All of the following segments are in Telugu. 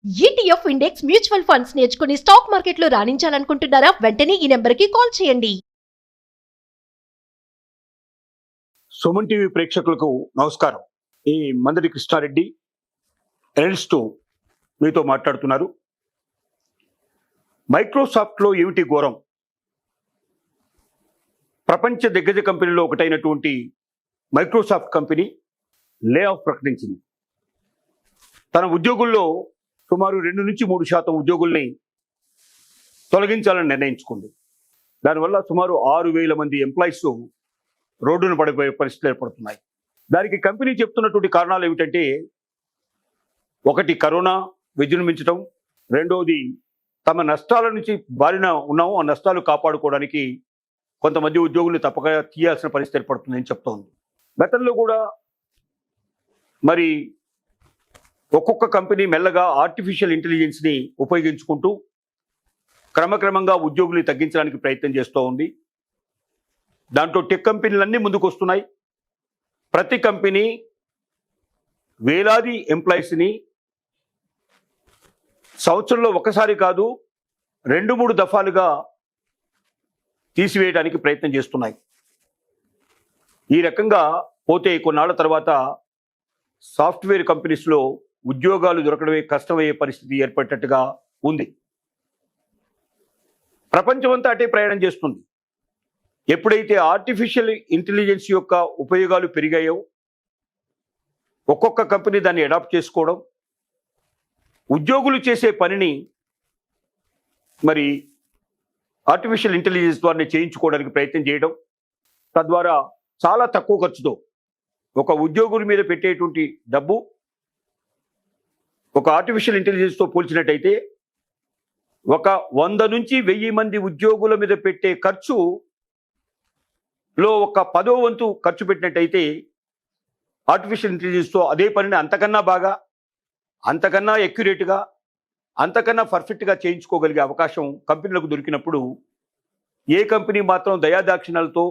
ఈటీఎఫ్ ఇండెక్స్ మ్యూచువల్ ఫండ్స్ నేర్చుకుని స్టాక్ మార్కెట్లో రాణించాలనుకుంటున్నారా? వెంటనే ఈ నెంబర్కి కాల్ చేయండి. సుమన్ టీవీ ప్రేక్షకులకు నమస్కారం. ఈ మందడి కృష్ణారెడ్డి ఎనలిస్టు మీతో మాట్లాడుతున్నారు. మైక్రోసాఫ్ట్లో ఏమిటి ఘోరం? ప్రపంచ దిగ్గజ కంపెనీలో ఒకటైనటువంటి మైక్రోసాఫ్ట్ కంపెనీ లే ఆఫ్ ప్రకటించింది. తన ఉద్యోగుల్లో సుమారు 2-3% ఉద్యోగుల్ని తొలగించాలని నిర్ణయించుకుంది. దానివల్ల సుమారు 6,000 మంది ఎంప్లాయీస్ రోడ్డున పడిపోయే పరిస్థితులు ఏర్పడుతున్నాయి. దానికి కంపెనీ చెప్తున్నటువంటి కారణాలు ఏమిటంటే, ఒకటి కరోనా విజృంభించడం, రెండవది తమ నష్టాల నుంచి బారిన ఉన్నాము, ఆ నష్టాలు కాపాడుకోవడానికి కొంతమంది ఉద్యోగులు తప్పక తీయాల్సిన పరిస్థితి ఏర్పడుతుందని చెప్తోంది. గతంలో కూడా మరి ఒక్కొక్క కంపెనీ మెల్లగా ఆర్టిఫిషియల్ ఇంటెలిజెన్స్ని ఉపయోగించుకుంటూ క్రమక్రమంగా ఉద్యోగుల్ని తగ్గించడానికి ప్రయత్నం చేస్తూ ఉంది. దాంట్లో టెక్ కంపెనీలన్నీ ముందుకు వస్తున్నాయి. ప్రతి కంపెనీ వేలాది ఎంప్లాయీస్ని సంవత్సరంలో ఒకసారి కాదు 2-3 దఫాలుగా తీసివేయడానికి ప్రయత్నం చేస్తున్నాయి. ఈ రకంగా పోతే కొన్నాళ్ల తర్వాత సాఫ్ట్వేర్ కంపెనీస్లో ఉద్యోగాలు దొరకడమే కష్టమయ్యే పరిస్థితి ఏర్పడేటట్టుగా ఉంది. ప్రపంచమంతా అటే ప్రయాణం చేస్తుంది. ఎప్పుడైతే ఆర్టిఫిషియల్ ఇంటెలిజెన్స్ యొక్క ఉపయోగాలు పెరిగాయో ఒక్కొక్క కంపెనీ దాన్ని అడాప్ట్ చేసుకోవడం, ఉద్యోగులు చేసే పనిని మరి ఆర్టిఫిషియల్ ఇంటెలిజెన్స్ ద్వారా చేయించుకోవడానికి ప్రయత్నం చేయడం, తద్వారా చాలా తక్కువ ఖర్చుతో ఒక ఉద్యోగుల మీద పెట్టేటువంటి డబ్బు ఒక ఆర్టిఫిషియల్ ఇంటెలిజెన్స్తో పోల్చినట్టయితే ఒక 100 నుంచి 1000 మంది ఉద్యోగుల మీద పెట్టే ఖర్చులో ఒక 10వ వంతు ఖర్చు పెట్టినట్టయితే ఆర్టిఫిషియల్ ఇంటెలిజెన్స్తో అదే పనిని అంతకన్నా బాగా, అంతకన్నా ఎక్యురేట్గా, అంతకన్నా పర్ఫెక్ట్గా చేయించుకోగలిగే అవకాశం కంపెనీలకు దొరికినప్పుడు ఏ కంపెనీ మాత్రం దయాదాక్షిణ్యాలతో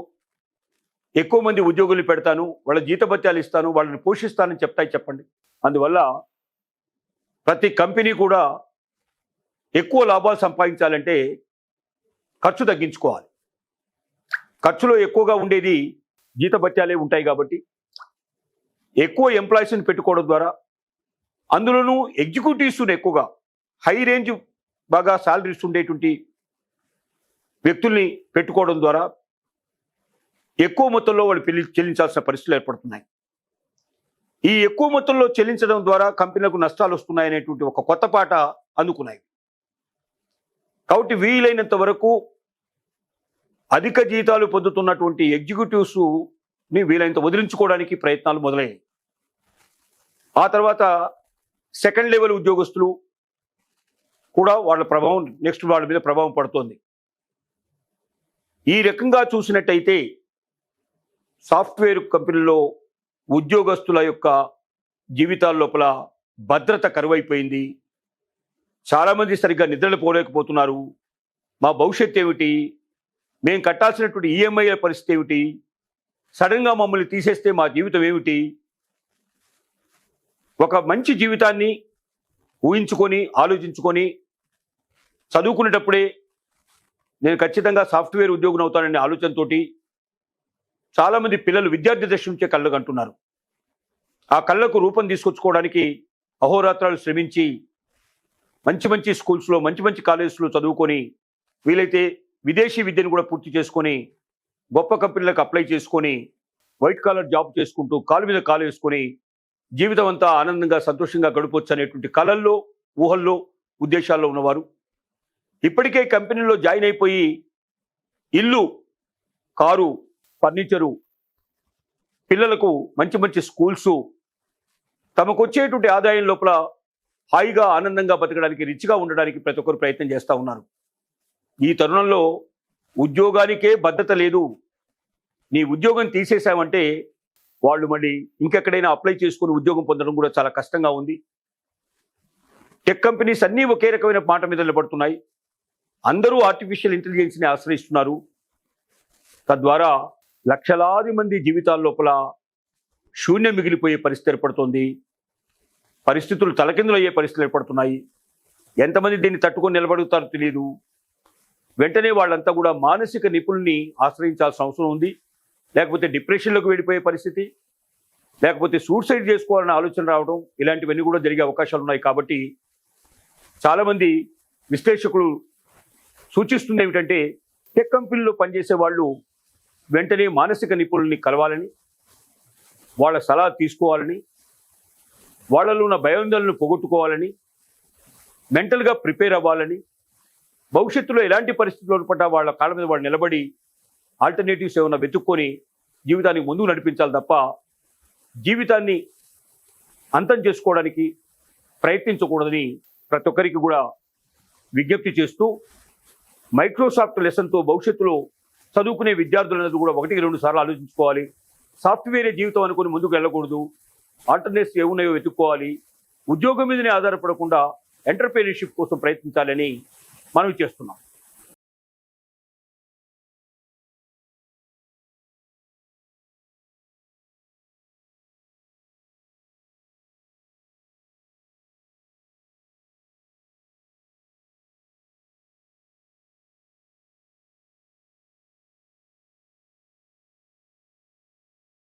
ఎక్కువ మంది ఉద్యోగులు పెడతాను, వాళ్ళ జీతభత్యాలు ఇస్తాను, వాళ్ళని పోషిస్తానని చెప్తాయి చెప్పండి? అందువల్ల ప్రతి కంపెనీ కూడా ఎక్కువ లాభాలు సంపాదించాలంటే ఖర్చు తగ్గించుకోవాలి. ఖర్చులో ఎక్కువగా ఉండేది జీతభత్యాలే ఉంటాయి కాబట్టి ఎక్కువ ఎంప్లాయీస్ని పెట్టుకోవడం ద్వారా, అందులోనూ ఎగ్జిక్యూటివ్స్ని ఎక్కువగా హై రేంజ్ బాగా శాలరీస్ ఉండేటువంటి వ్యక్తుల్ని పెట్టుకోవడం ద్వారా ఎక్కువ మొత్తంలో వాళ్ళు చెల్లించాల్సిన పరిస్థితులు ఏర్పడుతున్నాయి. ఈ ఎక్కువ మొత్తంలో చెల్లించడం ద్వారా కంపెనీలకు నష్టాలు వస్తున్నాయనేటువంటి ఒక కొత్త పాట అందుకున్నాయి. కాబట్టి వీలైనంత వరకు అధిక జీతాలు పొందుతున్నటువంటి ఎగ్జిక్యూటివ్స్ని వీలైనంత వదిలించుకోవడానికి ప్రయత్నాలు మొదలయ్యాయి. ఆ తర్వాత సెకండ్ లెవెల్ ఉద్యోగస్తులు కూడా వాళ్ళ ప్రభావం వాళ్ళ మీద ప్రభావం పడుతోంది. ఈ రకంగా చూసినట్టయితే సాఫ్ట్వేర్ కంపెనీలో ఉద్యోగస్తుల యొక్క జీవితాల లోపల భద్రత కరువైపోయింది. చాలామంది సరిగ్గా నిద్రలు పోలేకపోతున్నారు. మా భవిష్యత్తు ఏమిటి, మేము కట్టాల్సినటువంటి ఈఎంఐల పరిస్థితి ఏమిటి, సడన్గా మమ్మల్ని తీసేస్తే మా జీవితం ఏమిటి? ఒక మంచి జీవితాన్ని ఊహించుకొని ఆలోచించుకొని చదువుకునేటప్పుడే నేను ఖచ్చితంగా సాఫ్ట్వేర్ ఉద్యోగం అవుతాననే ఆలోచనతోటి చాలామంది పిల్లలు విద్యార్థి దశ నుంచే కళ్ళకు అంటున్నారు. ఆ కళ్ళకు రూపం తీసుకొచ్చుకోవడానికి అహోరాత్రాలు శ్రమించి మంచి మంచి స్కూల్స్లో, మంచి మంచి కాలేజెస్లో చదువుకొని, వీలైతే విదేశీ విద్యను కూడా పూర్తి చేసుకొని గొప్ప కంపెనీలకు అప్లై చేసుకొని వైట్ కాలర్ జాబ్ చేసుకుంటూ కాలు మీద కాలు వేసుకొని జీవితం అంతా ఆనందంగా సంతోషంగా గడపవచ్చు అనేటువంటి కళల్లో, ఊహల్లో, ఉద్దేశాల్లో ఉన్నవారు ఇప్పటికే కంపెనీలో జాయిన్ అయిపోయి ఇల్లు, కారు, ఫర్నిచరు, పిల్లలకు మంచి మంచి స్కూల్సు, తమకు వచ్చేటువంటి ఆదాయం లోపల హాయిగా ఆనందంగా బతకడానికి, రిచ్గా ఉండడానికి ప్రతి ఒక్కరు ప్రయత్నం చేస్తూ ఉన్నారు. ఈ తరుణంలో ఉద్యోగానికే భద్రత లేదు. నీ ఉద్యోగం తీసేసామంటే వాళ్ళు మళ్ళీ ఇంకెక్కడైనా అప్లై చేసుకుని ఉద్యోగం పొందడం కూడా చాలా కష్టంగా ఉంది. టెక్ కంపెనీస్ అన్నీ ఒకే రకమైన మాట మీద నిలబడుతున్నాయి. అందరూ ఆర్టిఫిషియల్ ఇంటెలిజెన్స్ని ఆశ్రయిస్తున్నారు. తద్వారా లక్షలాది మంది జీవితాల లోపల శూన్యం మిగిలిపోయే పరిస్థితి ఏర్పడుతోంది. పరిస్థితులు తలకిందులయ్యే పరిస్థితులు ఏర్పడుతున్నాయి. ఎంతమంది దీన్ని తట్టుకొని నిలబడుతారో తెలియదు. వెంటనే వాళ్ళంతా కూడా మానసిక నిపుణుల్ని ఆశ్రయించాల్సిన అవసరం ఉంది. లేకపోతే డిప్రెషన్లోకి వెళ్ళిపోయే పరిస్థితి, లేకపోతే సూసైడ్ చేసుకోవాలనే ఆలోచన రావడం, ఇలాంటివన్నీ కూడా జరిగే అవకాశాలు ఉన్నాయి. కాబట్టి చాలామంది విశ్లేషకులు సూచిస్తుంది ఏమిటంటే, టెక్ కంపెనీలో పనిచేసే వాళ్ళు వెంటనే మానసిక నిపుణుల్ని కలవాలని, వాళ్ళ సలహా తీసుకోవాలని, వాళ్ళలో ఉన్న భయాందోళనను పోగొట్టుకోవాలని, మెంటల్గా ప్రిపేర్ అవ్వాలని, భవిష్యత్తులో ఎలాంటి పరిస్థితుల్లో పడ్డా వాళ్ళ కాళ్ళ మీద వాళ్ళు నిలబడి ఆల్టర్నేటివ్స్ ఏమైనా వెతుక్కొని జీవితానికి ముందుకు నడిపించాలి తప్ప జీవితాన్ని అంతం చేసుకోవడానికి ప్రయత్నించకూడదని ప్రతి ఒక్కరికి కూడా విజ్ఞప్తి చేస్తూ, మైక్రోసాఫ్ట్ లెసన్తో భవిష్యత్తులో చదువుకునే విద్యార్థులనేది కూడా 1-2 సార్లు ఆలోచించుకోవాలి. సాఫ్ట్వేరే జీవితం అనుకుని ముందుకు వెళ్ళకూడదు. ఆల్టర్నేట్స్ ఏమున్నాయో వెతుక్కోవాలి. ఉద్యోగం మీదనే ఆధారపడకుండా ఎంటర్‌ప్రెన్యూర్‌షిప్ కోసం ప్రయత్నించాలని మనవి చేస్తున్నాం.